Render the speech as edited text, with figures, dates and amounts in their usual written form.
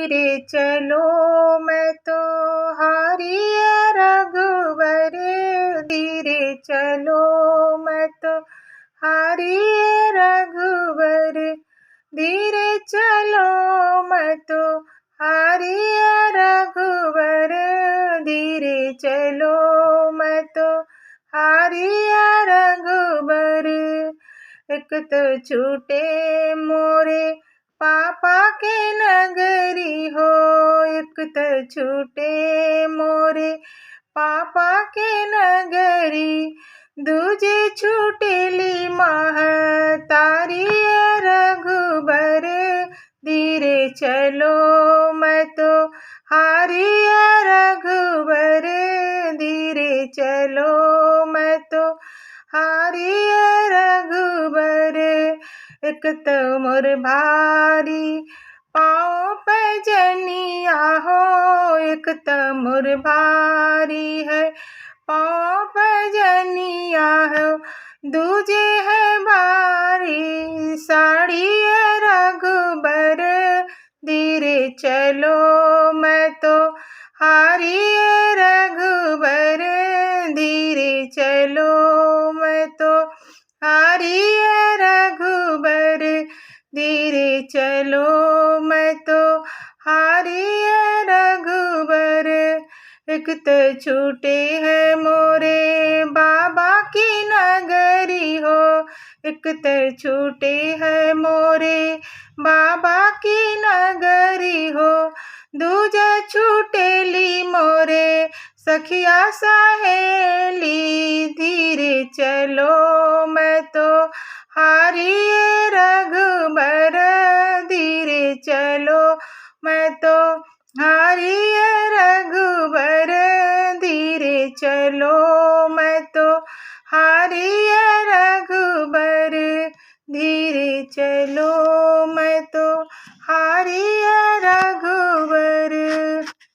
धीरे चलो मैं तो हारी रघुवर। धीरे चलो मैं तो हारी रघुवर। धीरे चलो मैं तो हारी रघुवर। धीरे चलो मैं तो हारी रघुवर। एक तो छूटे मोरे पापा के नगरी हो। एक तो छूटे मोरे पापा के नगरी। दूजे छूटेली महतारी रघुबर। धीरे चलो मैं तो हारी रघुबर। धीरे चलो मैं तो हारी रघुबर। एक तो मोर भारी पाँव पे जनिया हो। एक तो मोर भारी है पाँव पे जनिया हो। दूजे है भारी साड़ी रघुबर। धीरे चलो मैं तो हारी रघुबर। धीरे चलो मैं तो हारी रघुबर। धीरे चलो मैं तो हारी रघुबर। एक तो छूटे है मोरे बाबा की नगरी हो। एक तो छूटे है मोरे बाबा की नगरी हो। दूजा छूटेली मोरे सखिया सहेली। धीरे चलो मैं तो हारी रघुबर। धीरे चलो मैं तो हारी रघुबर। धीरे चलो